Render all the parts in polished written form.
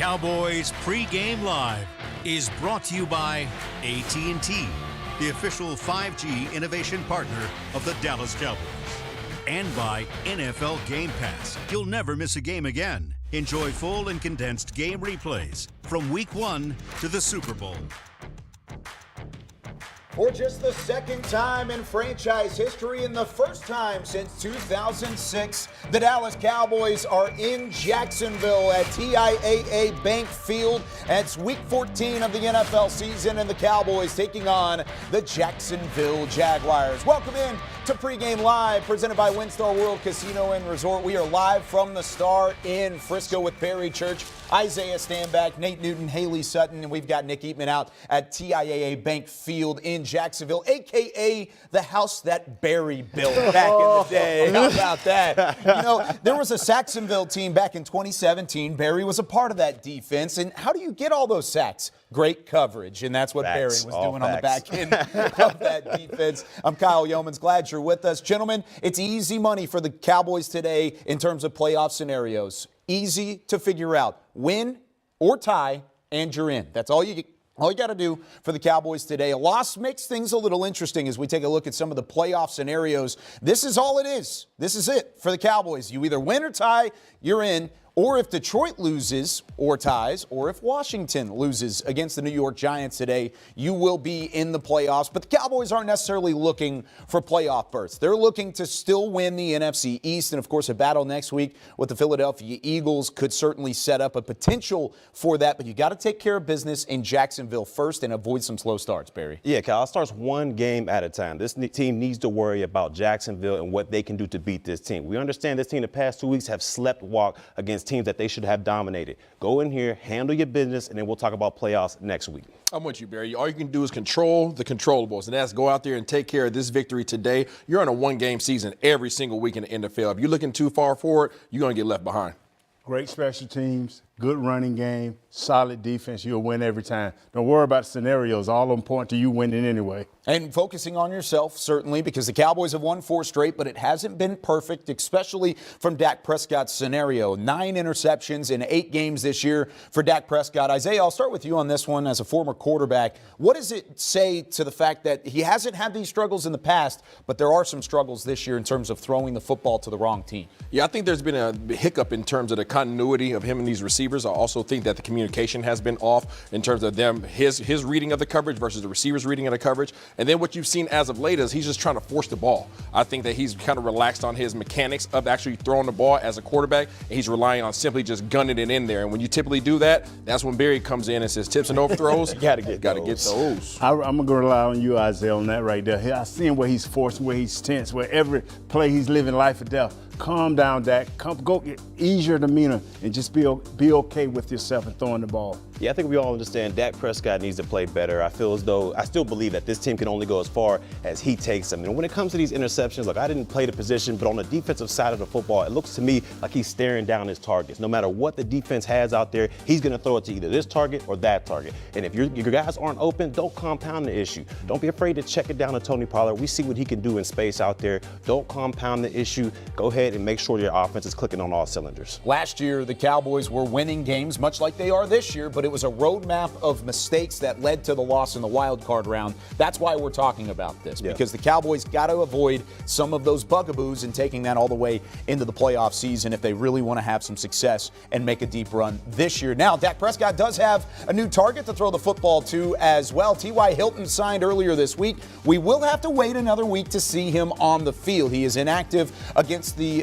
Cowboys Pregame Live is brought to you by AT&T, the official 5G innovation partner of the Dallas Cowboys. And by NFL Game Pass. You'll never miss a game again. Enjoy full and condensed game replays from Week 1 to the Super Bowl. For just the second time in franchise history and the first time since 2006, the Dallas Cowboys are in Jacksonville at TIAA Bank Field. It's Week 14 of the NFL season, and the Cowboys taking on the Jacksonville Jaguars. Welcome in to Pregame Live, presented by WinStar World Casino and Resort. We are live from the Star in Frisco with Barry Church, Isaiah Stanback, Nate Newton, Haley Sutton, and we've got Nick Eatman out at TIAA Bank Field in Jacksonville, a.k.a. the house that Barry built back in the day. How about that? You know, there was a Saxonville team back in 2017. Barry was a part of that defense. And how do you get all those sacks? Great coverage, and that's what Barry was doing on the back end of that defense. I'm Kyle Yeomans. Glad you're with us. Gentlemen, it's easy money for the Cowboys today in terms of playoff scenarios. Easy to figure out. Win or tie, and you're in. That's all you got to do for the Cowboys today. A loss makes things a little interesting as we take a look at some of the playoff scenarios. This is all it is. This is it for the Cowboys. You either win or tie, you're in. Or if Detroit loses or ties, or if Washington loses against the New York Giants today, you will be in the playoffs. But the Cowboys aren't necessarily looking for playoff berths. They're looking to still win the NFC East. And, of course, a battle next week with the Philadelphia Eagles could certainly set up a potential for that. But you got to take care of business in Jacksonville first and avoid some slow starts, Barry. Yeah, Kyle, it starts one game at a time. This team needs to worry about Jacksonville and what they can do to beat this team. We understand this team the past 2 weeks have slept walk against teams that they should have dominated. Go in here, handle your business, and then we'll talk about playoffs next week. I'm with you, Barry. All you can do is control the controllables, and that's go out there and take care of this victory today. You're on a one-game season every single week in the NFL. If you're looking too far forward, you're going to get left behind. Great special teams, good running game, solid defense. You'll win every time. Don't worry about scenarios. All of them point to you winning anyway. And focusing on yourself, certainly, because the Cowboys have won 4 straight, but it hasn't been perfect, especially from Dak Prescott's scenario. 9 interceptions in 8 games this year for Dak Prescott. Isaiah, I'll start with you on this one as a former quarterback. What does it say to the fact that he hasn't had these struggles in the past, but there are some struggles this year in terms of throwing the football to the wrong team? Yeah, I think there's been a hiccup in terms of the continuity of him and these receivers. I also think that the communication has been off in terms of his reading of the coverage versus the receivers' reading of the coverage. And then what you've seen as of late is he's just trying to force the ball. I think that he's kind of relaxed on his mechanics of actually throwing the ball as a quarterback, and he's relying on simply just gunning it in there. And when you typically do that, that's when Barry comes in and says tips and overthrows. Got to get those. I'm going to rely on you, Isaiah, on that right there. I see him where he's forced, where he's tense, where every play he's living life or death. Calm down, Dak. Ease your demeanor and just be okay with yourself and throwing the ball. Yeah, I think we all understand Dak Prescott needs to play better. I still believe that this team can only go as far as he takes them. And when it comes to these interceptions, look, I didn't play the position, but on the defensive side of the football, it looks to me like he's staring down his targets. No matter what the defense has out there, he's going to throw it to either this target or that target. And if your guys aren't open, don't compound the issue. Don't be afraid to check it down to Tony Pollard. We see what he can do in space out there. Don't compound the issue. Go ahead and make sure your offense is clicking on all cylinders. Last year, the Cowboys were winning games much like they are this year, but it was a roadmap of mistakes that led to the loss in the wild card round. That's why we're talking about this, because the Cowboys got to avoid some of those bugaboos and taking that all the way into the playoff season if they really want to have some success and make a deep run this year. Now, Dak Prescott does have a new target to throw the football to as well. T.Y. Hilton signed earlier this week. We will have to wait another week to see him on the field. He is inactive against the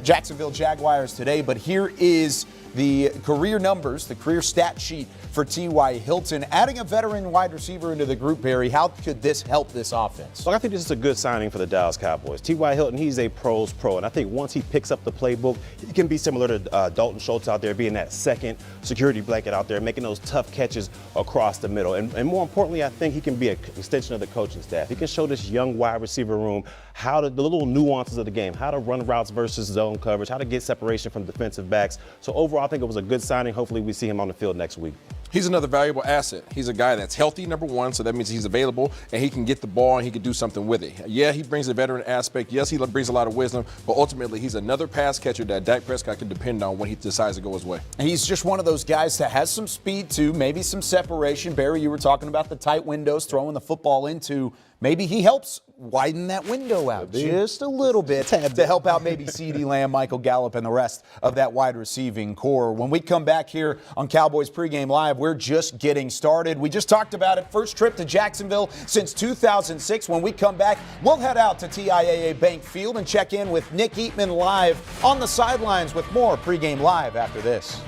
Jacksonville Jaguars today, but here is the career numbers, the career stat sheet for T.Y. Hilton. Adding a veteran wide receiver into the group, Barry, how could this help this offense? Look, I think this is a good signing for the Dallas Cowboys. T.Y. Hilton, he's a pro's pro, and I think once he picks up the playbook, he can be similar to Dalton Schultz out there, being that second security blanket out there, making those tough catches across the middle. And more importantly, I think he can be an extension of the coaching staff. He can show this young wide receiver room the little nuances of the game, how to run routes versus zone coverage, how to get separation from defensive backs. So overall, I think it was a good signing. Hopefully we see him on the field next week. He's another valuable asset. He's a guy that's healthy, number one, so that means he's available and he can get the ball and he can do something with it. Yeah, he brings a veteran aspect. Yes, he brings a lot of wisdom, but ultimately he's another pass catcher that Dak Prescott can depend on when he decides to go his way. He's just one of those guys that has some speed too, maybe some separation. Barry, you were talking about the tight windows, throwing the football into. Maybe he helps widen that window out just a little bit to help out maybe CeeDee Lamb, Michael Gallup, and the rest of that wide receiving core. When we come back here on Cowboys Pregame Live, we're just getting started. We just talked about it. First trip to Jacksonville since 2006. When we come back, we'll head out to TIAA Bank Field and check in with Nick Eatman live on the sidelines with more Pregame Live after this.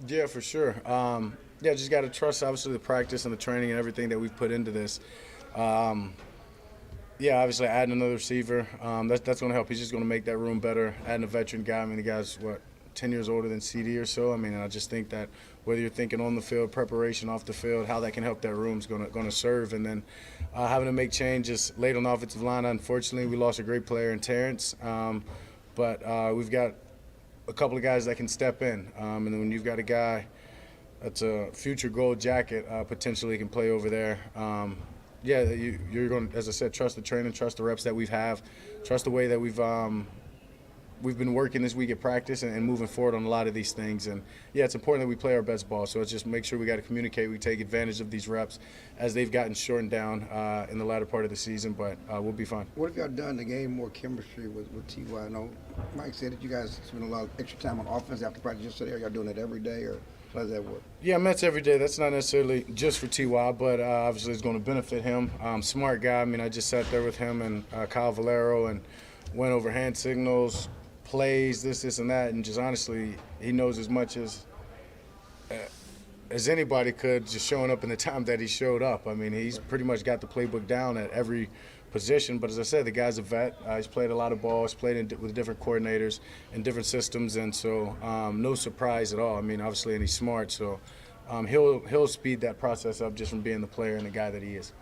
Yeah, for sure. Yeah, just got to trust, obviously, the practice and the training and everything that we've put into this. Yeah, obviously, adding another receiver, that's going to help. He's just going to make that room better. Adding a veteran guy, I mean, the guy's, 10 years older than CD or so. I mean, I just think that whether you're thinking on the field, preparation off the field, how that can help that room is going to serve. And then having to make changes late on the offensive line, unfortunately, we lost a great player in Terrence. But we've got a couple of guys that can step in. And then when you've got a guy that's a future gold jacket, potentially can play over there. Yeah, you're going to, as I said, trust the training, trust the reps that we have, trust the way that we've been working this week at practice and moving forward on a lot of these things. And, yeah, it's important that we play our best ball. So it's just make sure we got to communicate. We take advantage of these reps as they've gotten shortened down in the latter part of the season. But we'll be fine. What have y'all done to gain more chemistry with T.Y.? I know Mike said that you guys spend a lot of extra time on offense after practice yesterday. Are y'all doing it every day, or how does that work? Yeah, Mets every day. That's not necessarily just for T.Y., but obviously it's going to benefit him. Smart guy. I mean, I just sat there with him and Kyle Valero and went over hand signals, plays, this and that, and just honestly, he knows as much as anybody could, just showing up in the time that he showed up. I mean, he's pretty much got the playbook down at every position. But as I said, the guy's a vet. He's played a lot of ball. He's played with different coordinators and different systems, and so no surprise at all. I mean, obviously, and he's smart, so he'll speed that process up just from being the player and the guy that he is.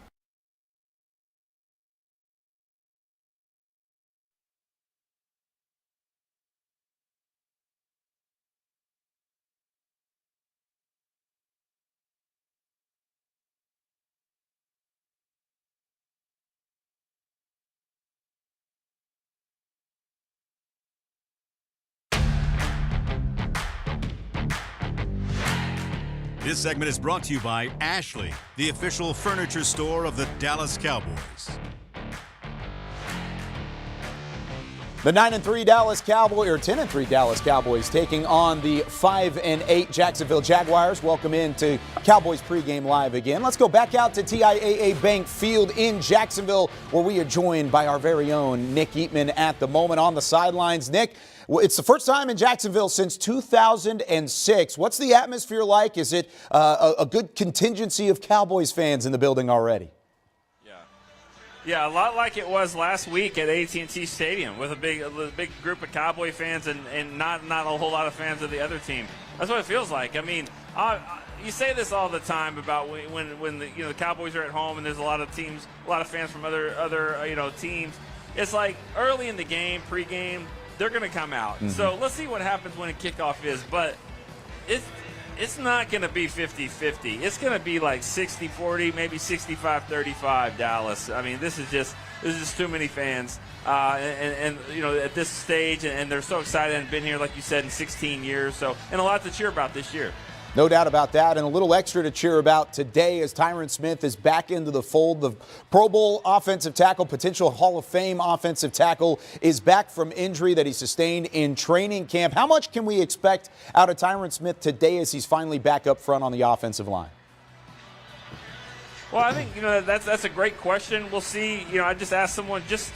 This segment is brought to you by Ashley, the official furniture store of the Dallas Cowboys. The 9-3 Dallas Cowboys, or 10-3 Dallas Cowboys, taking on the 5-8 Jacksonville Jaguars. Welcome into Cowboys Pregame Live again. Let's go back out to TIAA Bank Field in Jacksonville, where we are joined by our very own Nick Eatman at the moment on the sidelines. Nick, it's the first time in Jacksonville since 2006. What's the atmosphere like? Is it a good contingency of Cowboys fans in the building already? Yeah, a lot like it was last week at AT&T Stadium with a big group of Cowboy fans and not a whole lot of fans of the other team. That's what it feels like. I mean, you say this all the time about when the Cowboys are at home and there's a lot of teams, a lot of fans from other teams. It's like early in the game, pregame, they're going to come out. Mm-hmm. So let's see what happens when a kickoff is. But it's not going to be 50-50. It's going to be like 60-40, maybe 65-35 Dallas. I mean, this is just too many fans. And at this stage, and they're so excited and been here, like you said, in 16 years. So, and a lot to cheer about this year. No doubt about that, and a little extra to cheer about today as Tyron Smith is back into the fold. The Pro Bowl offensive tackle, potential Hall of Fame offensive tackle, is back from injury that he sustained in training camp. How much can we expect out of Tyron Smith today as he's finally back up front on the offensive line? Well, I think that's a great question. We'll see. I just asked someone just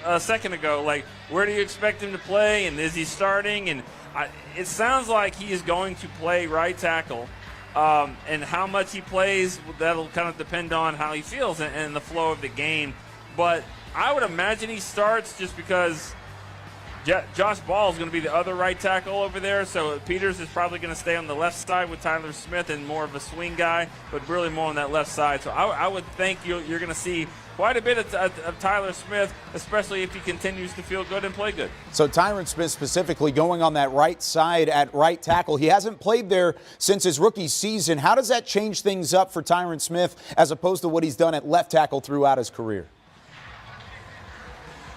a second ago, like, where do you expect him to play, and is he starting? And it sounds like he is going to play right tackle, and how much he plays, that'll kind of depend on how he feels and the flow of the game. But I would imagine he starts just because Josh Ball is going to be the other right tackle over there, so Peters is probably going to stay on the left side with Tyler Smith and more of a swing guy, but really more on that left side. So I would think you're going to see quite a bit of Tyler Smith, especially if he continues to feel good and play good. So Tyron Smith specifically going on that right side at right tackle. He hasn't played there since his rookie season. How does that change things up for Tyron Smith as opposed to what he's done at left tackle throughout his career?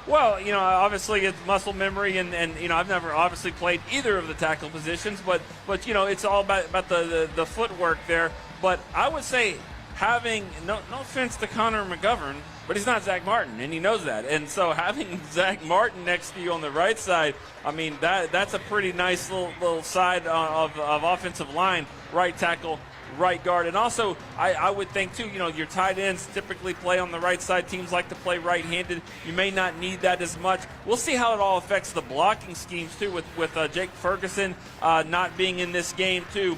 Well, obviously it's muscle memory, and I've never obviously played either of the tackle positions, but it's all about the footwork there. But I would say having, no offense to Connor McGovern, but he's not Zach Martin, and he knows that. And so having Zach Martin next to you on the right side, I mean, that's a pretty nice little side of offensive line, right tackle, right guard. And also, I would think, too, your tight ends typically play on the right side. Teams like to play right-handed. You may not need that as much. We'll see how it all affects the blocking schemes, too, with Jake Ferguson not being in this game, too.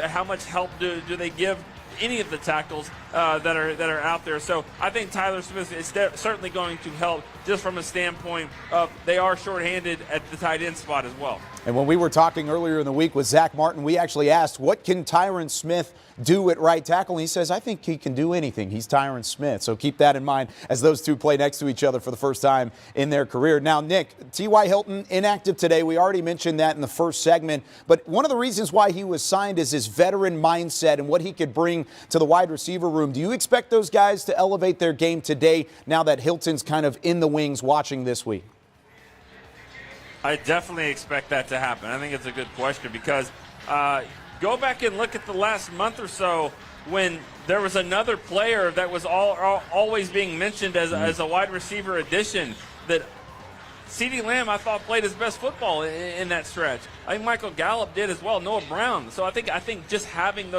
How much help do they give any of the tackles that are out there? So I think Tyler Smith is certainly going to help, just from a standpoint of they are shorthanded at the tight end spot as well. And when we were talking earlier in the week with Zach Martin, we actually asked, what can Tyron Smith do at right tackle? And he says, I think he can do anything. He's Tyron Smith. So keep that in mind as those two play next to each other for the first time in their career. Now, Nick, T.Y. Hilton inactive today. We already mentioned that in the first segment. But one of the reasons why he was signed is his veteran mindset and what he could bring to the wide receiver room. Do you expect those guys to elevate their game today now that Hilton's kind of in the wings watching this week? I definitely expect that to happen. I think it's a good question because go back and look at the last month or so when there was another player that was always being mentioned as a wide receiver addition that CeeDee Lamb, I thought, played his best football in that stretch. I think Michael Gallup did as well, Noah Brown. So I think just having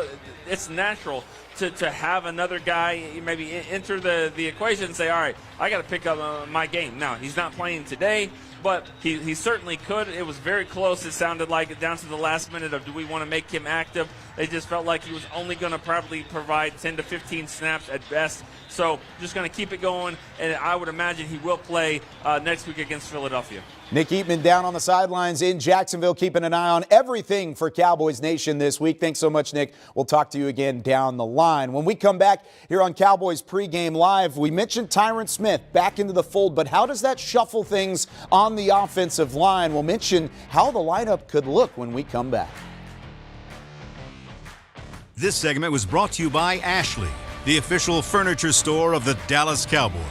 it's natural to have another guy maybe enter the equation and say, all right, I got to pick up my game. Now, he's not playing today, but he certainly could. It was very close. It sounded like down to the last minute of do we want to make him active. They just felt like he was only going to probably provide 10 to 15 snaps at best. So just going to keep it going, and I would imagine he will play next week against Philadelphia. Nick Eatman down on the sidelines in Jacksonville, keeping an eye on everything for Cowboys Nation this week. Thanks so much, Nick. We'll talk to you again down the line. When we come back here on Cowboys Pregame Live, we mentioned Tyron Smith back into the fold, but how does that shuffle things on the offensive line? We'll mention how the lineup could look when we come back. This segment was brought to you by Ashley, the official furniture store of the Dallas Cowboys.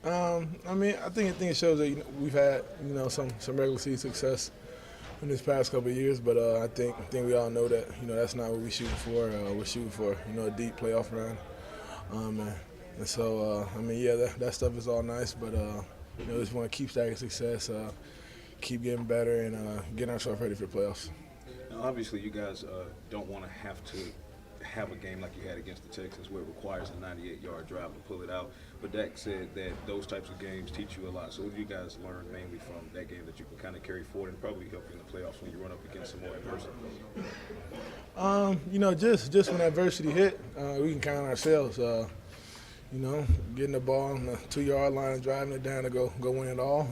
I think it shows that we've had some regular season success in this past couple of years, but I think we all know that that's not what we're shooting for. We're shooting for a deep playoff run, and so that stuff is all nice, but just want to keep stacking success, keep getting better, and getting ourselves ready for the playoffs. Now, obviously, you guys don't want to have a game like you had against the Texans where it requires a 98-yard drive to pull it out. But Dak said that those types of games teach you a lot. So what have you guys learned mainly from that game that you can kind of carry forward and probably help you in the playoffs when you run up against some more adversity? Just when adversity hit, we can count on ourselves. Getting the ball on the 2-yard line and driving it down to go win it all.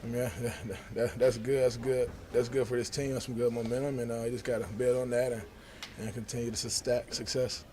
That's good. That's good for this team. That's some good momentum, and you just got to build on that and continue to stack success.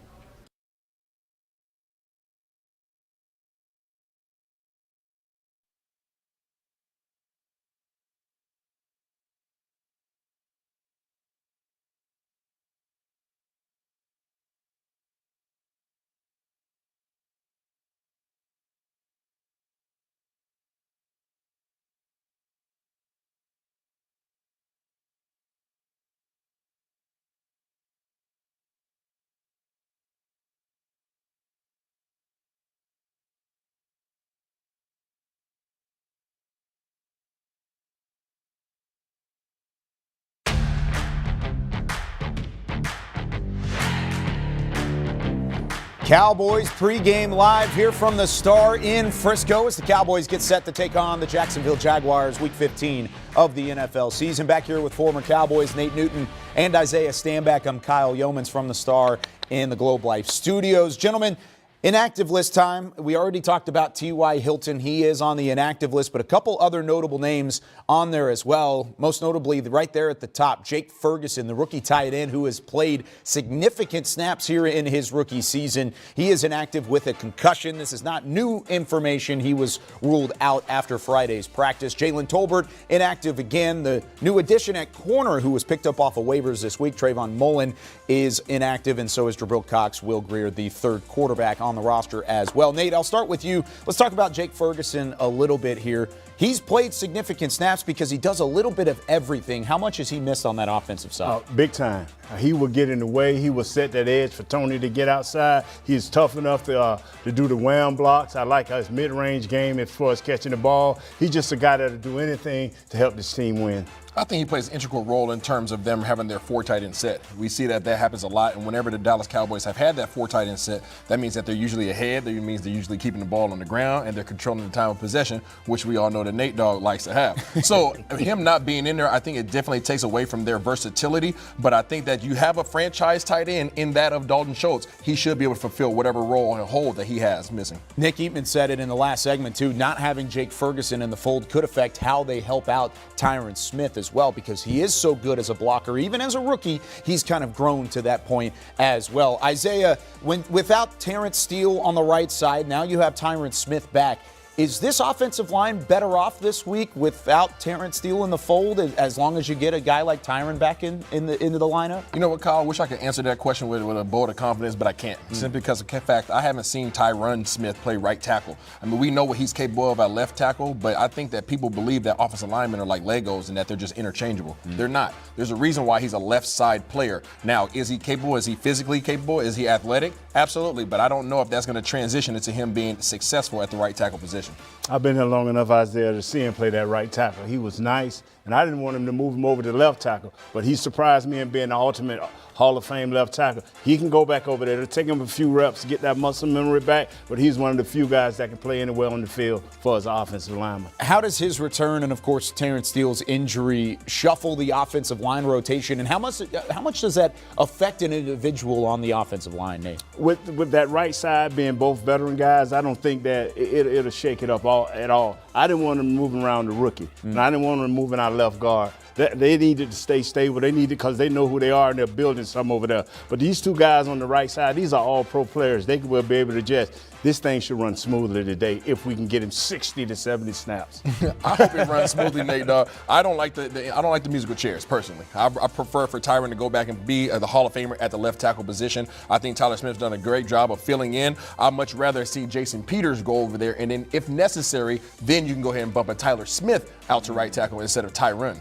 Cowboys pregame live here from the Star in Frisco as the Cowboys get set to take on the Jacksonville Jaguars week 15 of the NFL season. Back here with former Cowboys Nate Newton and Isaiah Stanback. I'm Kyle Yeomans from the Star in the Globe Life studios. Gentlemen, inactive list time. We already talked about T.Y. Hilton. He is on the inactive list, but a couple other notable names on there as well. Most notably, right there at the top, Jake Ferguson, the rookie tight end who has played significant snaps here in his rookie season. He is inactive with a concussion. This is not new information. He was ruled out after Friday's practice. Jalen Tolbert, inactive again. The new addition at corner who was picked up off of waivers this week, Trayvon Mullen, is inactive, and so is Jabril Cox, Will Grier, the third quarterback on the roster as well. Nate, I'll start with you. Let's talk about Jake Ferguson a little bit here. He's played significant snaps because he does a little bit of everything. How much has he missed on that offensive side? Big time. He will get in the way. He will set that edge for Tony to get outside. He's tough enough to do the wham blocks. I like his mid-range game as far as catching the ball. He's just a guy that'll do anything to help this team win. I think he plays an integral role in terms of them having their 4 tight end set. We see that happens a lot, and whenever the Dallas Cowboys have had that 4 tight end set, that means that they're usually ahead. That means they're usually keeping the ball on the ground, and they're controlling the time of possession, which we all know that Nate Dogg likes to have. So him not being in there, I think it definitely takes away from their versatility, but I think that you have a franchise tight end in that of Dalton Schultz. He should be able to fulfill whatever role and hold that he has missing. Nick Eatman said it in the last segment, too. Not having Jake Ferguson in the fold could affect how they help out Tyron Smith as well, because he is so good as a blocker. Even as a rookie, he's kind of grown to that point as well. Isaiah, without Terrence Steele on the right side, now you have Tyron Smith back. Is this offensive line better off this week without Terrence Steele in the fold, as long as you get a guy like Tyron back into the lineup? You know what, Kyle? I wish I could answer that question with a bolt of confidence, but I can't. Simply because of the fact I haven't seen Tyron Smith play right tackle. I mean, we know what he's capable of at left tackle, but I think that people believe that offensive linemen are like Legos and that they're just interchangeable. They're not. There's a reason why he's a left side player. Now, is he capable? Is he physically capable? Is he athletic? Absolutely, but I don't know if that's going to transition into him being successful at the right tackle position. I've been here long enough, Isaiah, to see him play that right tackle. He was nice, and I didn't want him to move him over to the left tackle, but he surprised me in being the ultimate Hall of Fame left tackle. He can go back over there. It'll take him a few reps to get that muscle memory back, but he's one of the few guys that can play anywhere on the field for his offensive lineman. How does his return and, of course, Terrence Steele's injury shuffle the offensive line rotation, and how much does that affect an individual on the offensive line, Nate? With that right side being both veteran guys, I don't think that it'll shake it up at all. I didn't want him moving around the rookie, and I didn't want him moving our left guard. They needed to stay stable. They needed because they know who they are and they're building some over there. But these two guys on the right side, these are all pro players. They will be able to adjust. This thing should run smoothly today if we can get him 60 to 70 snaps. I hope it runs smoothly, Nate. I don't like the musical chairs personally. I prefer for Tyron to go back and be the Hall of Famer at the left tackle position. I think Tyler Smith's done a great job of filling in. I'd much rather see Jason Peters go over there, and then if necessary, then you can go ahead and bump a Tyler Smith out to right tackle instead of Tyron.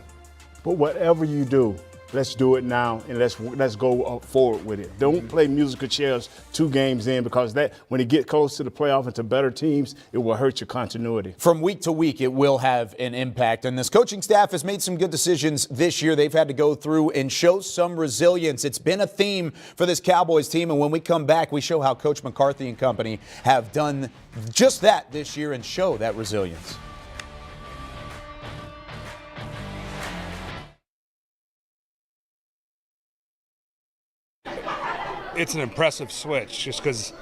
But whatever you do, let's do it now, and let's go forward with it. Don't play musical chairs 2 games in, because that when it gets close to the playoff and to better teams, it will hurt your continuity. From week to week, it will have an impact. And this coaching staff has made some good decisions this year. They've had to go through and show some resilience. It's been a theme for this Cowboys team, and when we come back, we show how Coach McCarthy and company have done just that this year and show that resilience. It's an impressive switch just because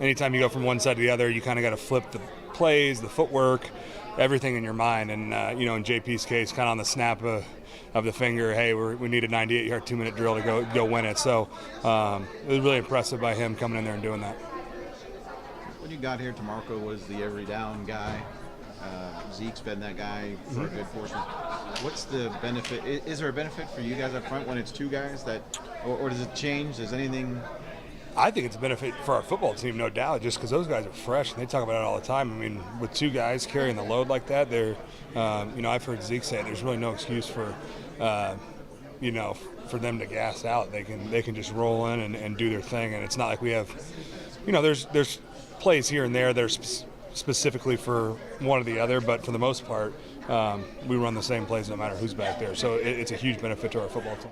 anytime you go from one side to the other, you kind of got to flip the plays, the footwork, everything in your mind. And, in JP's case, kind of on the snap of the finger, hey, we need a 98-yard 2-minute drill to go win it. So it was really impressive by him coming in there and doing that. When you got here, DeMarco was the every down guy. Zeke's been that guy for a good portion. What's the benefit? Is there a benefit for you guys up front when it's 2 guys or does it change? Does anything? I think it's a benefit for our football team, no doubt, just because those guys are fresh and they talk about it all the time. I mean, with 2 guys carrying the load like that, I've heard Zeke say it, there's really no excuse for, for them to gas out. They can just roll in and do their thing, and it's not like we have, there's plays here and there that are specifically for one or the other, but for the most part, we run the same plays no matter who's back there. So it's a huge benefit to our football team.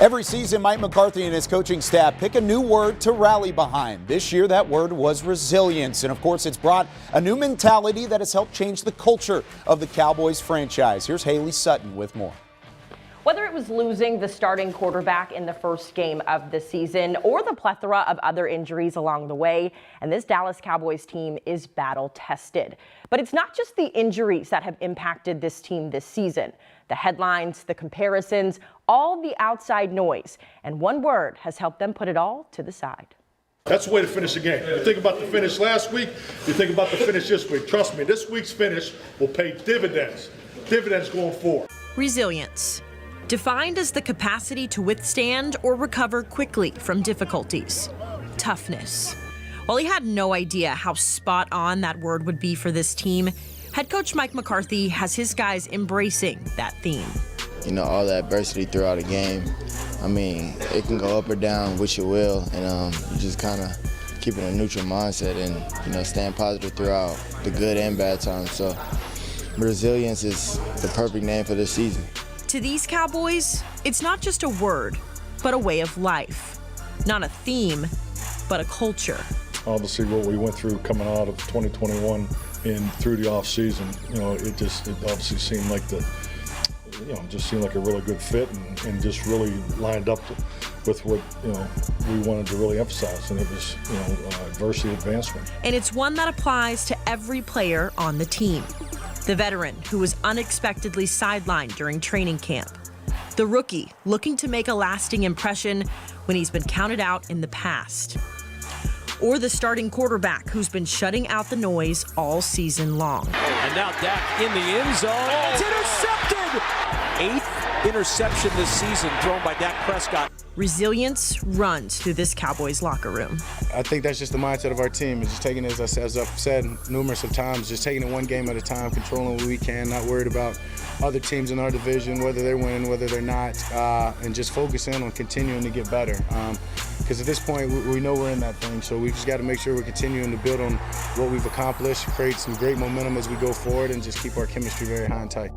Every season, Mike McCarthy and his coaching staff pick a new word to rally behind. This year, that word was resilience. And of course, it's brought a new mentality that has helped change the culture of the Cowboys franchise. Here's Haley Sutton with more. Whether it was losing the starting quarterback in the first game of the season or the plethora of other injuries along the way, and this Dallas Cowboys team is battle tested. But it's not just the injuries that have impacted this team this season. The headlines, the comparisons, all the outside noise, and one word has helped them put it all to the side. That's the way to finish a game. You think about the finish last week, you think about the finish this week. Trust me, this week's finish will pay dividends going forward. Resilience, defined as the capacity to withstand or recover quickly from difficulties. Toughness. While he had no idea how spot on that word would be for this team, head coach Mike McCarthy has his guys embracing that theme. You know, all the adversity throughout a game, I mean, it can go up or down, which it will, and you just kind of keeping a neutral mindset and, you know, staying positive throughout the good and bad times. So resilience is the perfect name for this season. To these Cowboys, it's not just a word, but a way of life. Not a theme, but a culture. Obviously, what we went through coming out of 2021 and through the off season, you know, it obviously seemed like just seemed like a really good fit and just really lined up with what, you know, we wanted to really emphasize, and it was, you know, adversity advancement. And it's one that applies to every player on the team. The veteran who was unexpectedly sidelined during training camp. The rookie looking to make a lasting impression when he's been counted out in the past. Or the starting quarterback who's been shutting out the noise all season long. And now Dak in the end zone. It's intercepted! 8th interception this season thrown by Dak Prescott. Resilience runs through this Cowboys locker room. I think that's just the mindset of our team. It's just taking it, as I've said numerous of times, just taking it one game at a time, controlling what we can, not worried about other teams in our division, whether they're winning, whether they're not, and just focusing on continuing to get better. Because at this point, we know we're in that thing, so we've just got to make sure we're continuing to build on what we've accomplished, create some great momentum as we go forward, and just keep our chemistry very high and tight.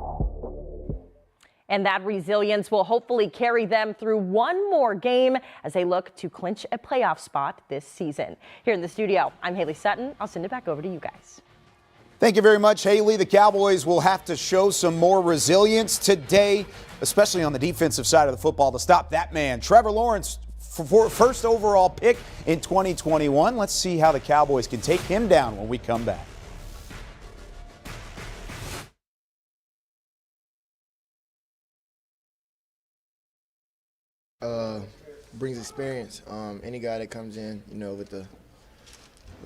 And that resilience will hopefully carry them through one more game as they look to clinch a playoff spot this season. Here in the studio, I'm Haley Sutton. I'll send it back over to you guys. Thank you very much, Haley. The Cowboys will have to show some more resilience today, especially on the defensive side of the football, to stop that man, Trevor Lawrence, for first overall pick in 2021. Let's see how the Cowboys can take him down when we come back. Brings experience. Any guy that comes in, you know, with the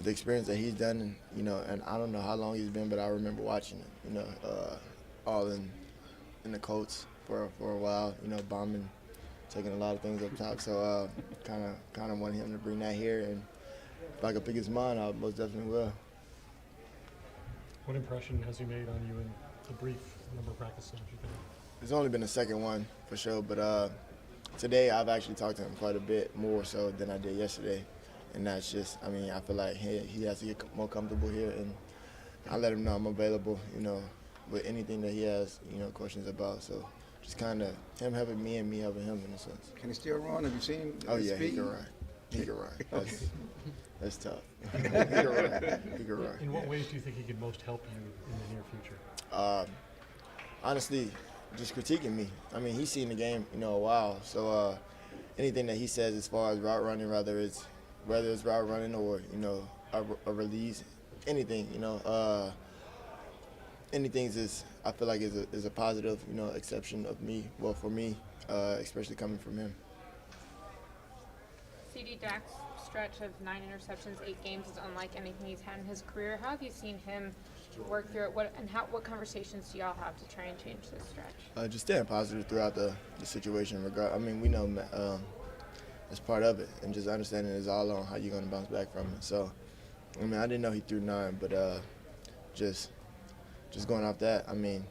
experience that he's done, and you know, and I don't know how long he's been, but I remember watching it. You know, all in the Colts for a while. You know, bombing, taking a lot of things up top. So kind of want him to bring that here, and if I could pick his mind, I most definitely will. What impression has he made on you in the brief number of practices you've been in? It's only been the second one for sure, but today I've actually talked to him quite a bit more so than I did yesterday. And that's just, I mean, I feel like he has to get more comfortable here, and I let him know I'm available, you know, with anything that he has, you know, questions about. So just kind of him helping me and me helping him in a sense. Can he still run? Have you seen him? Oh, yeah, he can run. He can run. That's tough. He can run. He can run. In what ways do you think he could most help you in the near future? Honestly, just critiquing me. I mean, he's seen the game, you know, a while. So anything that he says as far as route running, whether it's route running or, you know, a release, anything, you know, anything is, I feel like is a positive, you know, exception of me. Well, for me, especially coming from him. CD Dak's stretch of 9 interceptions, 8 games is unlike anything he's had in his career. How have you seen him work through it? What conversations do y'all have to try and change this stretch? Just staying positive throughout the situation. I mean, we know it's part of it, and just understanding it's all on how you're going to bounce back from it. So, I mean, I didn't know he threw 9, but just going off that, I mean,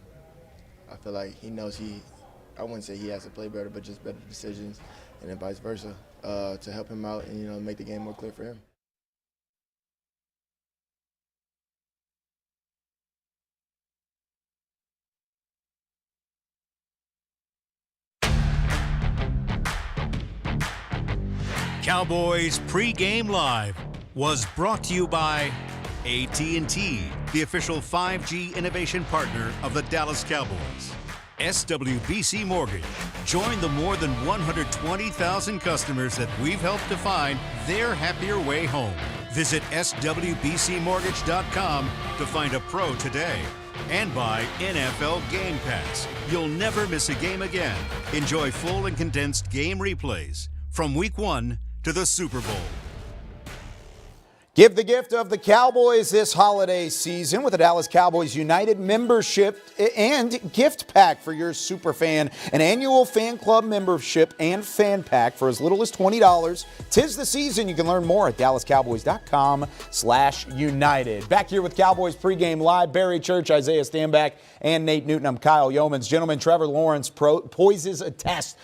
I feel like he knows I wouldn't say he has to play better, but just better decisions, and then vice versa, to help him out and, you know, make the game more clear for him. Cowboys Pregame Live was brought to you by AT&T, the official 5G innovation partner of the Dallas Cowboys. SWBC Mortgage. Join the more than 120,000 customers that we've helped to find their happier way home. Visit swbcmortgage.com to find a pro today. And by NFL Game Pass. You'll never miss a game again. Enjoy full and condensed game replays from Week 1 to the Super Bowl. Give the gift of the Cowboys this holiday season with a Dallas Cowboys United membership and gift pack for your super fan. An annual fan club membership and fan pack for as little as $20. 'Tis the season. You can learn more at dallascowboys.com/united. Back here with Cowboys Pregame Live, Barry Church, Isaiah Stanback, and Nate Newton. I'm Kyle Yeomans. Gentlemen, Trevor Lawrence poises a test,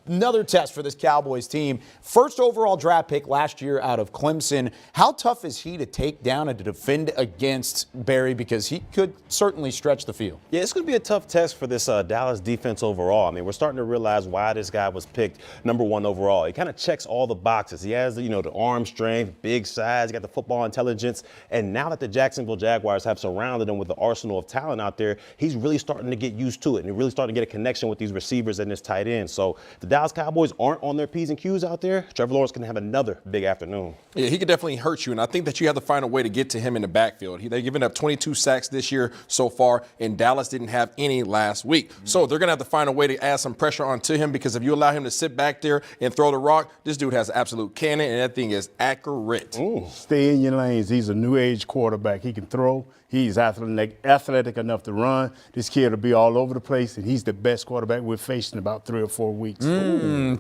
another test for this Cowboys team. First overall draft pick last year out of Clemson. How tough is he to take down and to defend against, Barry, because he could certainly stretch the field? Yeah, it's going to be a tough test for this Dallas defense overall. I mean, we're starting to realize why this guy was picked number 1 overall. He kind of checks all the boxes. He has, the arm strength, big size, he got the football intelligence, and now that the Jacksonville Jaguars have surrounded him with the arsenal of talent out there, he's really starting to get used to it and really starting to get a connection with these receivers and this tight end. So if the Dallas Cowboys aren't on their P's and Q's out there, Trevor Lawrence can have another big afternoon. Yeah, he could definitely hurt you, and I think that you have to find a way to get to him in the backfield. They've given up 22 sacks this year so far, and Dallas didn't have any last week. So they're going to have to find a way to add some pressure onto him, because if you allow him to sit back there and throw the rock, this dude has an absolute cannon, and that thing is accurate. Stay in your lanes. He's a new age quarterback. He can throw. He's athletic enough to run. This kid will be all over the place, and he's the best quarterback we've faced in about 3 or 4 weeks.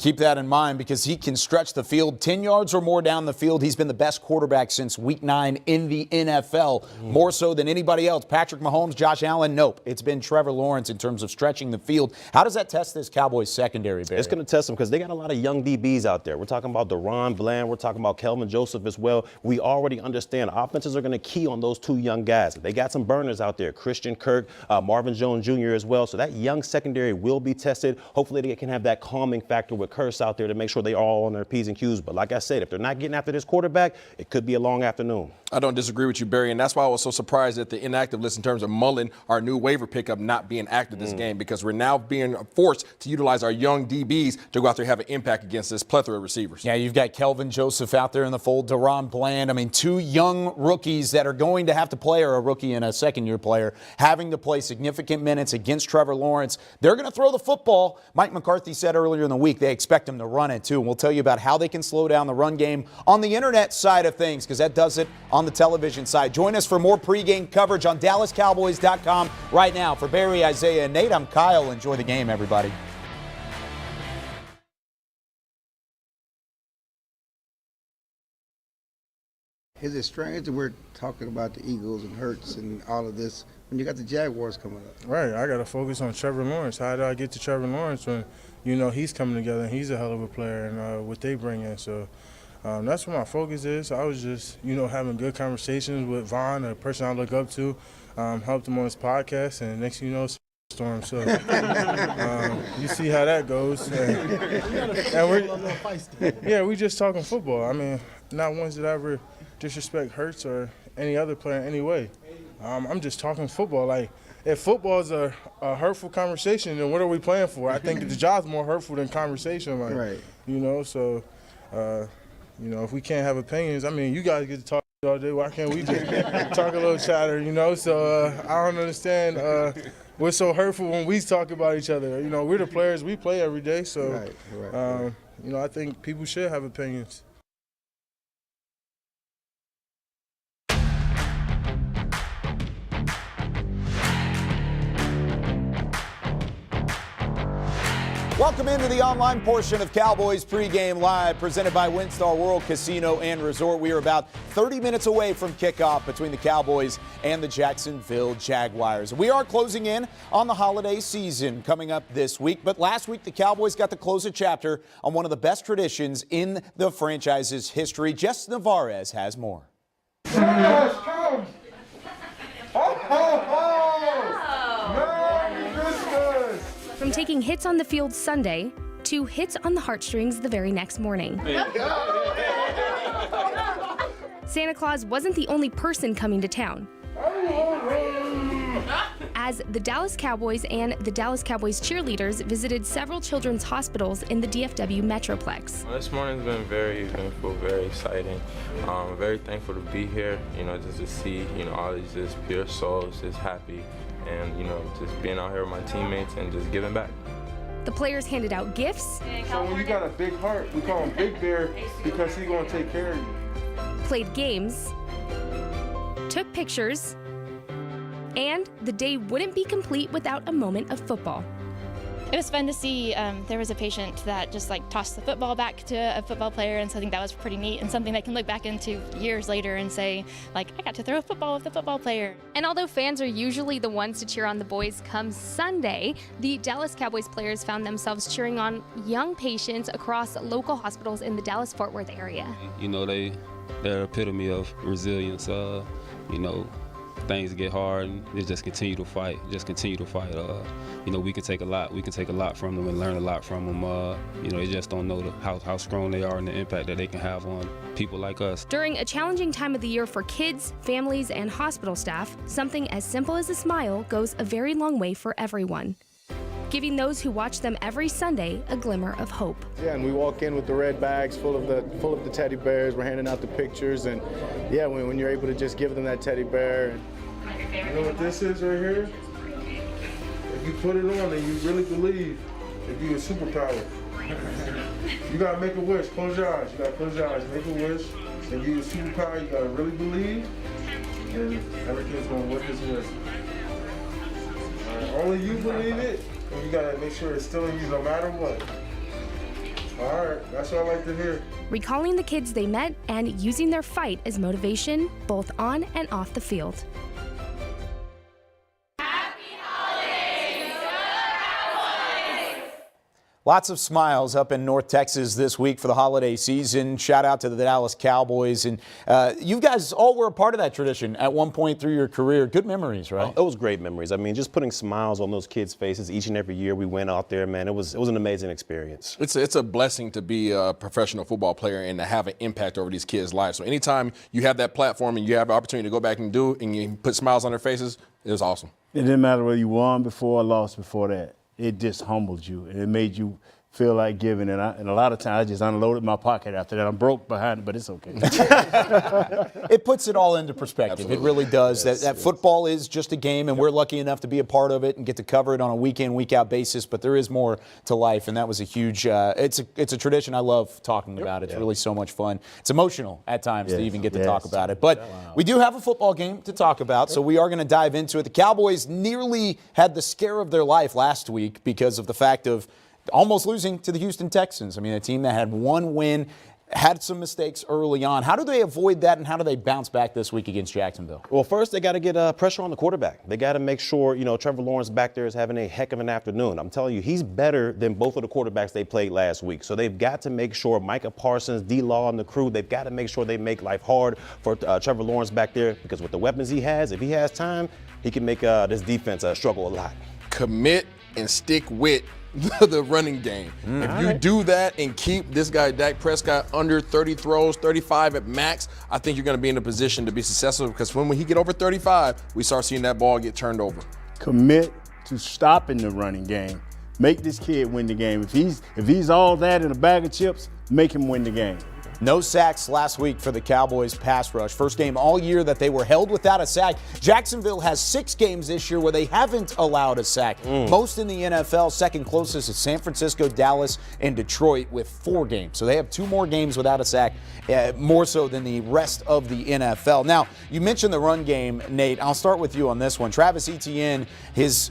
Keep that in mind, because he can stretch the field 10 yards or more down the field. He's been the best quarterback since Week 9 in the NFL, more so than anybody else. Patrick Mahomes, Josh Allen, nope. It's been Trevor Lawrence in terms of stretching the field. How does that test this Cowboys secondary, Barry? It's going to test them because they got a lot of young DBs out there. We're talking about Deron Bland. We're talking about Kelvin Joseph as well. We already understand offenses are going to key on those 2 young guys. They got some burners out there, Christian Kirk, Marvin Jones Jr. as well. So that young secondary will be tested. Hopefully they can have that calming factor with Curse out there to make sure they are all on their P's and Q's. But like I said, if they're not getting after this quarterback, it could be a long afternoon. I don't disagree with you, Barry, and that's why I was so surprised at the inactive list in terms of Mullen, our new waiver pickup, not being active this game, because we're now being forced to utilize our young DBs to go out there and have an impact against this plethora of receivers. Yeah, you've got Kelvin Joseph out there in the fold, Deron Bland. I mean, 2 young rookies that are going to have to play, or a rookie and a second-year player, having to play significant minutes against Trevor Lawrence. They're going to throw the football. Mike McCarthy said earlier in the week they expect him to run it, too. And we'll tell you about how they can slow down the run game on the internet side of things, because that does it on the television side. Join us for more pregame coverage on DallasCowboys.com right now. For Barry, Isaiah, and Nate, I'm Kyle. Enjoy the game, everybody. Is it strange that we're talking about the Eagles and Hurts and all of this when you got the Jaguars coming up? Right, I got to focus on Trevor Lawrence. How do I get to Trevor Lawrence when, he's coming together and he's a hell of a player and what they bring in? So that's what my focus is. I was just, having good conversations with Vaughn, a person I look up to, helped him on his podcast, and next thing you know, storm. So you see how that goes. And we just talking football. I mean, not once did I ever disrespect Hurts or any other player in any way. I'm just talking football. Like, if football is a hurtful conversation, then what are we playing for? I think the job's more hurtful than conversation. Like, right. So, if we can't have opinions, I mean, you guys get to talk all day. Why can't we just talk a little chatter, So I don't understand what's so hurtful when we talk about each other. We're the players. We play every day. So, right. I think people should have opinions. Welcome into the online portion of Cowboys Pregame Live, presented by WinStar World Casino and Resort. We are about 30 minutes away from kickoff between the Cowboys and the Jacksonville Jaguars. We are closing in on the holiday season coming up this week, but last week the Cowboys got to close a chapter on one of the best traditions in the franchise's history. Jess Navarez has more. From taking hits on the field Sunday to hits on the heartstrings the very next morning. Santa Claus wasn't the only person coming to town, as the Dallas Cowboys and the Dallas Cowboys cheerleaders visited several children's hospitals in the DFW Metroplex. This morning's been very eventful, very exciting. Very thankful to be here, just to see, all these just pure souls just happy and, just being out here with my teammates and just giving back. The players handed out gifts. So when you got a big heart, we call him Big Bear because he's going to take care of you. Played games, took pictures, and the day wouldn't be complete without a moment of football. It was fun to see there was a patient that just tossed the football back to a football player, and so I think that was pretty neat and something that can look back into years later and say, I got to throw a football with the football player. And although fans are usually the ones to cheer on the boys come Sunday, the Dallas Cowboys players found themselves cheering on young patients across local hospitals in the Dallas-Fort Worth area. They're the epitome of resilience. Things get hard and they just continue to fight. We can take a lot. We can take a lot from them and learn a lot from them. They just don't know how strong they are and the impact that they can have on people like us. During a challenging time of the year for kids, families, and hospital staff, something as simple as a smile goes a very long way for everyone, giving those who watch them every Sunday a glimmer of hope. Yeah, and we walk in with the red bags full of the teddy bears. We're handing out the pictures, and yeah, when you're able to just give them that teddy bear. You know what this is right here? If you put it on and you really believe, it'd be a superpower. You gotta make a wish. Close your eyes. Make a wish. And give you a superpower. You gotta really believe, and everything's gonna work its way. Only you believe it, and you gotta make sure it's still in you no matter what. All right, that's what I like to hear. Recalling the kids they met and using their fight as motivation, both on and off the field. Lots of smiles up in North Texas this week for the holiday season. Shout out to the Dallas Cowboys. And you guys all were a part of that tradition at one point through your career. Good memories, right? Oh, it was great memories. Just putting smiles on those kids' faces each and every year we went out there, man. It was an amazing experience. It's a blessing to be a professional football player and to have an impact over these kids' lives. So anytime you have that platform and you have the opportunity to go back and do it and you put smiles on their faces, it was awesome. It didn't matter whether you won before or lost before that. It just humbled you, and it made you feel like giving. And a lot of times I just unloaded my pocket after that. I'm broke behind it, but it's okay. It puts it all into perspective. Absolutely. It really does. Yes, that football is just a game, and we're lucky enough to be a part of it and get to cover it on a week in, week out basis. But there is more to life, and that was a huge. It's a tradition I love talking about. It's really so much fun. It's emotional at times to even get to talk about it. But we do have a football game to talk about, so we are going to dive into it. The Cowboys nearly had the scare of their life last week because of the fact of almost losing to the Houston Texans. A team that had one win, had some mistakes early on. How do they avoid that, and how do they bounce back this week against Jacksonville? Well, first they got to get pressure on the quarterback. They got to make sure, Trevor Lawrence back there is having a heck of an afternoon. I'm telling you, he's better than both of the quarterbacks they played last week. So they've got to make sure Micah Parsons, D-Law, and the crew, they've got to make sure they make life hard for Trevor Lawrence back there, because with the weapons he has, if he has time, he can make this defense struggle a lot. Commit and stick with the running game. If you do that and keep this guy, Dak Prescott, under 30 throws, 35 at max, I think you're going to be in a position to be successful, because when he get over 35, we start seeing that ball get turned over. Commit to stopping the running game. Make this kid win the game. If he's all that in a bag of chips, make him win the game. No sacks last week for the Cowboys pass rush. First game all year that they were held without a sack. Jacksonville has 6 games this year where they haven't allowed a sack. Most in the NFL. Second closest is San Francisco, Dallas, and Detroit with 4 games. So they have 2 more games without a sack, more so than the rest of the NFL. Now, you mentioned the run game, Nate. I'll start with you on this one. Travis Etienne, his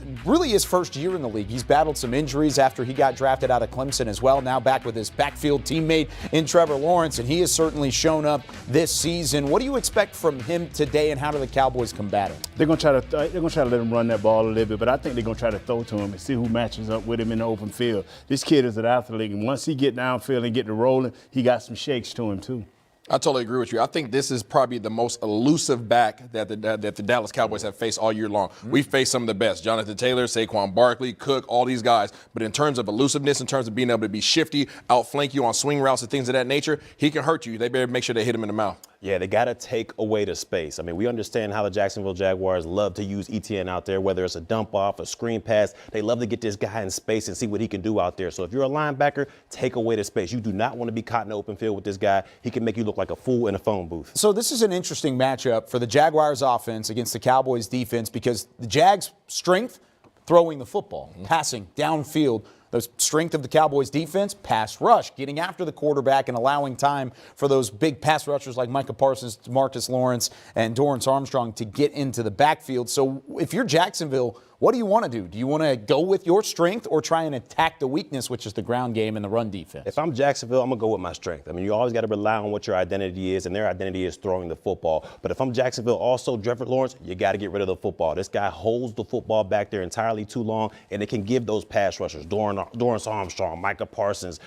first year in the league. He's battled some injuries after he got drafted out of Clemson as well. Now back with his backfield teammate in Trevor Lawrence, and he has certainly shown up this season. What do you expect from him today, and how do the Cowboys combat him? They're gonna try to let him run that ball a little bit, but I think they're gonna try to throw to him and see who matches up with him in the open field. This kid is an athlete, and once he get downfield and get to rolling, he got some shakes to him too. I totally agree with you. I think this is probably the most elusive back that the Dallas Cowboys have faced all year long. We've faced some of the best. Jonathan Taylor, Saquon Barkley, Cook, all these guys. But in terms of elusiveness, in terms of being able to be shifty, outflank you on swing routes and things of that nature, he can hurt you. They better make sure they hit him in the mouth. Yeah, they got to take away the space. I mean, we understand how the Jacksonville Jaguars love to use ETN out there, whether it's a dump off, a screen pass. They love to get this guy in space and see what he can do out there. So if you're a linebacker, take away the space. You do not want to be caught in the open field with this guy. He can make you look like a fool in a phone booth. So this is an interesting matchup for the Jaguars offense against the Cowboys defense because the Jags' strength, throwing the football, passing downfield. The strength of the Cowboys defense, pass rush, getting after the quarterback and allowing time for those big pass rushers like Micah Parsons, Marcus Lawrence, and Dorrance Armstrong to get into the backfield. So if you're Jacksonville, what do you want to do? Do you want to go with your strength or try and attack the weakness, which is the ground game and the run defense? If I'm Jacksonville, I'm going to go with my strength. I mean, you always got to rely on what your identity is, and their identity is throwing the football. But if I'm Jacksonville, also Trevor Lawrence, you got to get rid of the football. This guy holds the football back there entirely too long, and it can give those pass rushers, Dorrance Armstrong, Micah Parsons,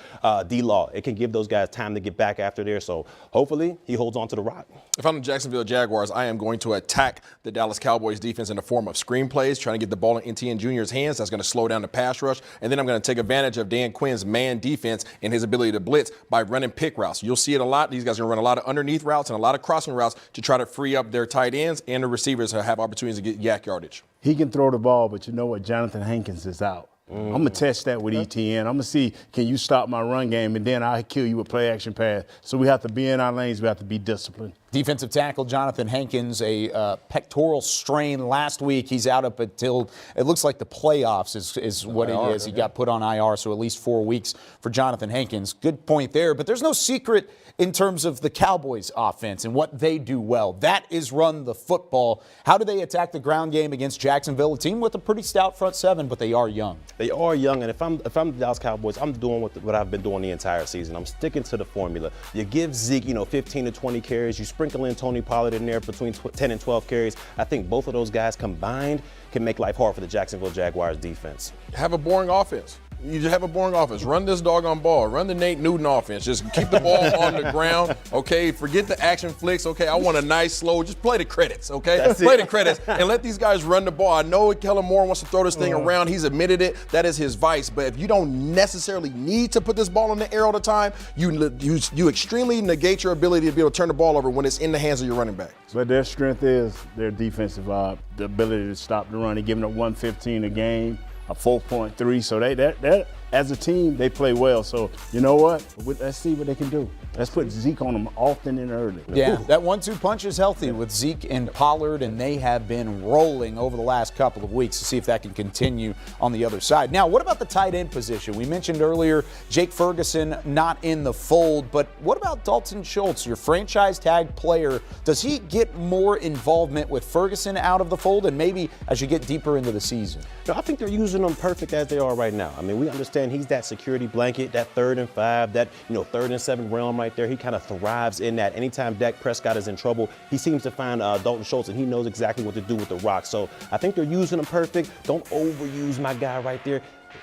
D-Law, it can give those guys time to get back after there. So hopefully he holds on to the rock. If I'm the Jacksonville Jaguars, I am going to attack the Dallas Cowboys defense in the form of screen plays, trying to get the ball in NTN Jr.'s hands. That's going to slow down the pass rush. And then I'm going to take advantage of Dan Quinn's man defense and his ability to blitz by running pick routes. You'll see it a lot. These guys are going to run a lot of underneath routes and a lot of crossing routes to try to free up their tight ends and the receivers to have opportunities to get yak yardage. He can throw the ball, but you know what? Jonathan Hankins is out. I'm going to test that with ETN. I'm going to see, can you stop my run game, and then I'll kill you with play-action pass. So we have to be in our lanes. We have to be disciplined. Defensive tackle Jonathan Hankins, a pectoral strain last week. He's out up until it looks like the playoffs is what it is. He got put on IR, so at least 4 weeks for Jonathan Hankins. Good point there, but there's no secret in terms of the Cowboys offense and what they do well. That is run the football. How do they attack the ground game against Jacksonville, a team with a pretty stout front seven, but they are young? They are young, and if I'm the Dallas Cowboys, I'm doing what I've been doing the entire season. I'm sticking to the formula. You give Zeke, 15 to 20 carries. You sprinkle in Tony Pollard in there between 10 and 12 carries. I think both of those guys combined can make life hard for the Jacksonville Jaguars defense. Have a boring offense. You just have a boring offense. Run this doggone ball. Run the Nate Newton offense. Just keep the ball on the ground, okay? Forget the action flicks, okay? I want a nice, slow, just play the credits, okay? Play the credits and let these guys run the ball. I know Kellen Moore wants to throw this thing around. He's admitted it. That is his vice. But if you don't necessarily need to put this ball in the air all the time, you extremely negate your ability to be able to turn the ball over when it's in the hands of your running back. But their strength is their defensive, the ability to stop the run. They're giving up 115 a game. A 4.3, so that as a team, they play well. So you know what? Let's see what they can do. Let's put Zeke on them often and early. Yeah, that 1-2 punch is healthy with Zeke and Pollard, and they have been rolling over the last couple of weeks to see if that can continue on the other side. Now, what about the tight end position? We mentioned earlier Jake Ferguson not in the fold, but what about Dalton Schultz, your franchise tag player? Does he get more involvement with Ferguson out of the fold and maybe as you get deeper into the season? No, I think they're using them perfect as they are right now. I mean, we understand he's that security blanket, that 3rd and 5, that 3rd and 7 realm right there. He kind of thrives in that. Anytime Dak Prescott is in trouble, he seems to find Dalton Schultz, and he knows exactly what to do with the rock. So I think they're using him perfect. Don't overuse my guy right there.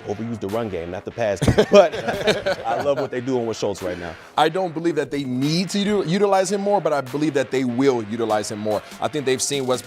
Overuse the run game, not the pass game. But I love what they're doing with Schultz right now. I don't believe that they need to utilize him more, but I believe that they will utilize him more. I think they've seen what's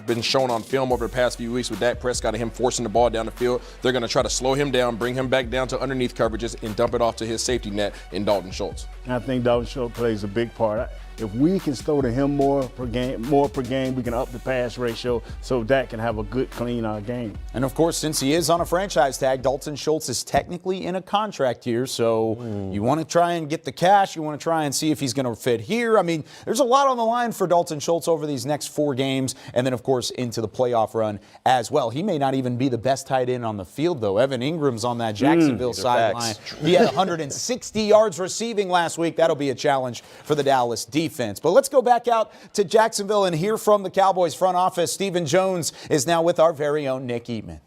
been shown on film over the past few weeks with Dak Prescott and him forcing the ball down the field. They're going to try to slow him down, bring him back down to underneath coverages, and dump it off to his safety net in Dalton Schultz. I think Dalton Schultz plays a big part. If we can throw to him more per game, we can up the pass ratio so Dak can have a good, clean game. And, of course, since he is on a franchise tag, Dalton Schultz is technically in a contract here. So you want to try and get the cash. You want to try and see if he's going to fit here. I mean, there's a lot on the line for Dalton Schultz over these next 4 games and then, of course, into the playoff run as well. He may not even be the best tight end on the field, though. Evan Ingram's on that Jacksonville sideline. He had 160 yards receiving last week. That'll be a challenge for the Dallas defense. But let's go back out to Jacksonville and hear from the Cowboys front office. Stephen Jones is now with our very own Nick Eatman.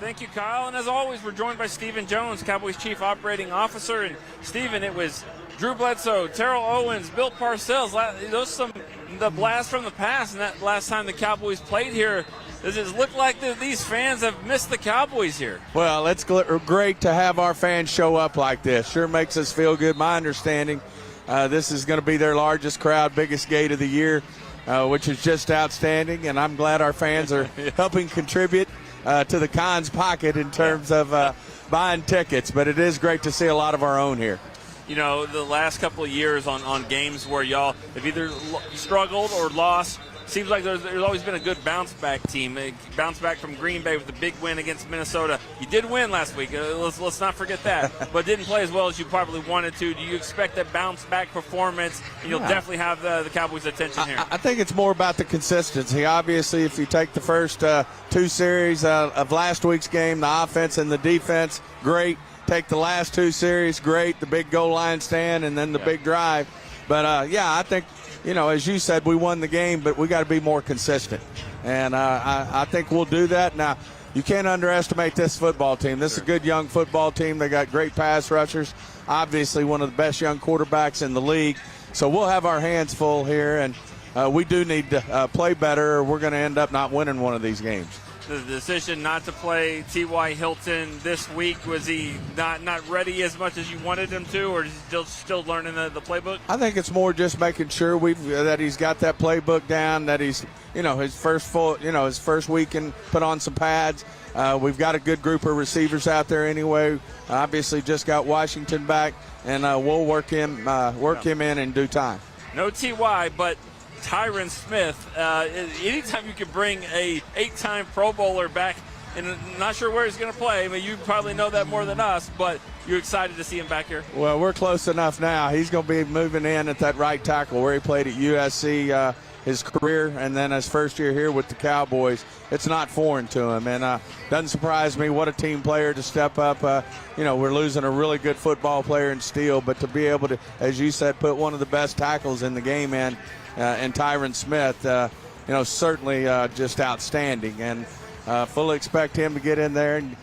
Thank you, Kyle. And as always, we're joined by Stephen Jones, Cowboys Chief Operating Officer. And Stephen, it was Drew Bledsoe, Terrell Owens, Bill Parcells. Those are the blast from the past. And that last time the Cowboys played here, does it look like these fans have missed the Cowboys here? Well, it's great to have our fans show up like this. Sure makes us feel good. My understanding This is going to be their largest crowd, biggest gate of the year, which is just outstanding. And I'm glad our fans are helping contribute to the Cons' pocket in terms of buying tickets. But it is great to see a lot of our own here. You know, the last couple of years on games where y'all have either struggled or lost, seems like there's always been a good bounce-back team. They bounced back from Green Bay with a big win against Minnesota. You did win last week. Let's not forget that. But didn't play as well as you probably wanted to. Do you expect a bounce-back performance? And you'll definitely have the Cowboys' attention here. I think it's more about the consistency. Obviously, if you take the first 2 series of last week's game, the offense and the defense, great. Take the last 2 series, great. The big goal line stand and then the big drive. But, I think, as you said, we won the game, but we got to be more consistent. And I think we'll do that. Now, you can't underestimate this football team. This is a good young football team. They got great pass rushers, obviously one of the best young quarterbacks in the league. So we'll have our hands full here, and we do need to play better or we're going to end up not winning one of these games. The decision not to play T.Y. Hilton this week, was he not ready as much as you wanted him to, or is he still learning the playbook? I think it's more just making sure that he's got that playbook down, that he's, his first week and put on some pads. We've got a good group of receivers out there anyway. Obviously just got Washington back, and we'll work him in due time. No T.Y., but Tyron Smith, anytime you can bring a 8-time Pro Bowler back, and I'm not sure where he's going to play. I mean, you probably know that more than us, but you're excited to see him back here? Well, we're close enough now. He's going to be moving in at that right tackle where he played at USC his career, and then his first year here with the Cowboys. It's not foreign to him, and doesn't surprise me. What a team player to step up. We're losing a really good football player in Steele, but to be able to, as you said, put one of the best tackles in the game in, and Tyron Smith, certainly just outstanding. And fully expect him to get in there and,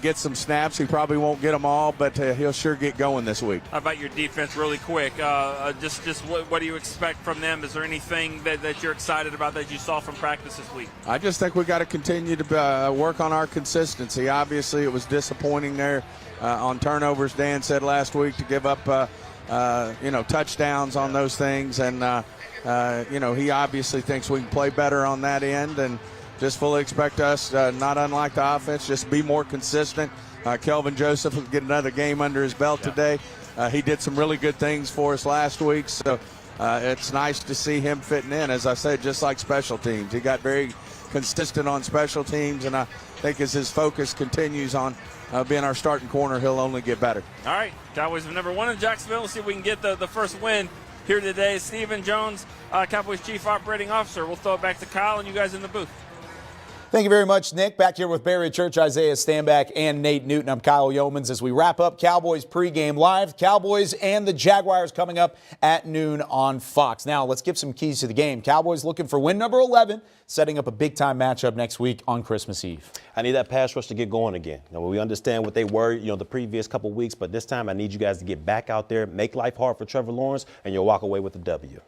get some snaps. He probably won't get them all, but he'll sure get going this week. How about your defense really quick? Just what do you expect from them? Is there anything that you're excited about that you saw from practice this week? I just think we got to continue to work on our consistency. Obviously, it was disappointing there on turnovers, Dan said last week, to give up touchdowns on those things. And he obviously thinks we can play better on that end, and just fully expect us, not unlike the offense, just be more consistent. Kelvin Joseph will get another game under his belt today. He did some really good things for us last week, so it's nice to see him fitting in. As I said, just like special teams. He got very consistent on special teams, and I think as his focus continues on being our starting corner, he'll only get better. All right, Cowboys have never won in Jacksonville. We'll see if we can get the first win here today. Stephen Jones, Cowboys Chief Operating Officer. We'll throw it back to Kyle and you guys in the booth. Thank you very much, Nick. Back here with Barry Church, Isaiah Stanback, and Nate Newton. I'm Kyle Yeomans as we wrap up Cowboys pregame live. Cowboys and the Jaguars coming up at noon on Fox. Now, let's give some keys to the game. Cowboys looking for win number 11, setting up a big-time matchup next week on Christmas Eve. I need that pass rush to get going again. Now, we understand what they were, the previous couple weeks, but this time I need you guys to get back out there, make life hard for Trevor Lawrence, and you'll walk away with a W.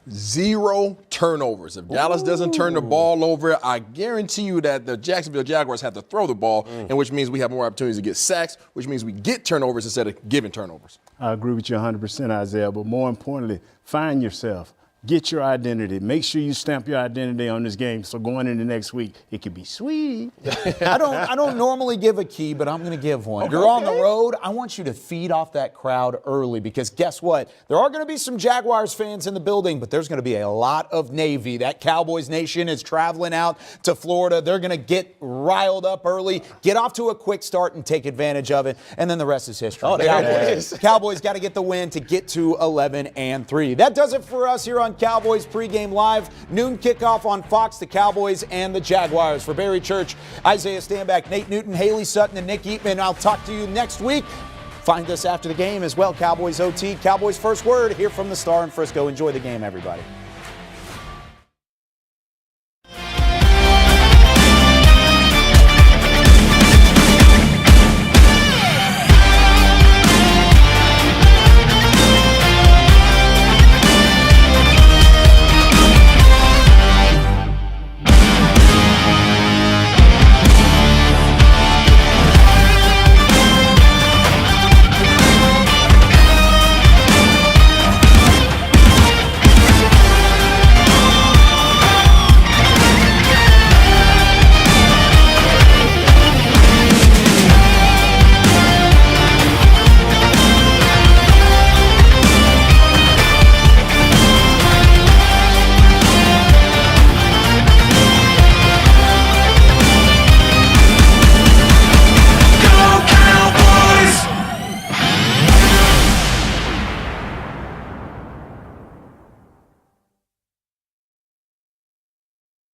0 turnovers. If Dallas doesn't turn the ball over, I guarantee you that the Jacksonville Jaguars have to throw the ball, and which means we have more opportunities to get sacks, which means we get turnovers instead of giving turnovers. I agree with you 100%, Isaiah, but more importantly, find yourself. Get your identity. Make sure you stamp your identity on this game so going into next week, it could be sweet. I don't normally give a key, but I'm going to give one. Okay. You're on the road. I want you to feed off that crowd early because guess what? There are going to be some Jaguars fans in the building, but there's going to be a lot of Navy. That Cowboys Nation is traveling out to Florida. They're going to get riled up early, get off to a quick start and take advantage of it, and then the rest is history. Cowboys got to get the win to get to 11-3. That does it for us here on Cowboys pregame live. Noon kickoff on Fox, the Cowboys and the Jaguars. For Barry Church, Isaiah Stanback, Nate Newton, Haley Sutton, and Nick Eatman. I'll talk to you next week. Find us after the game as well. Cowboys OT, Cowboys First Word here from the Star in Frisco. Enjoy the game, everybody.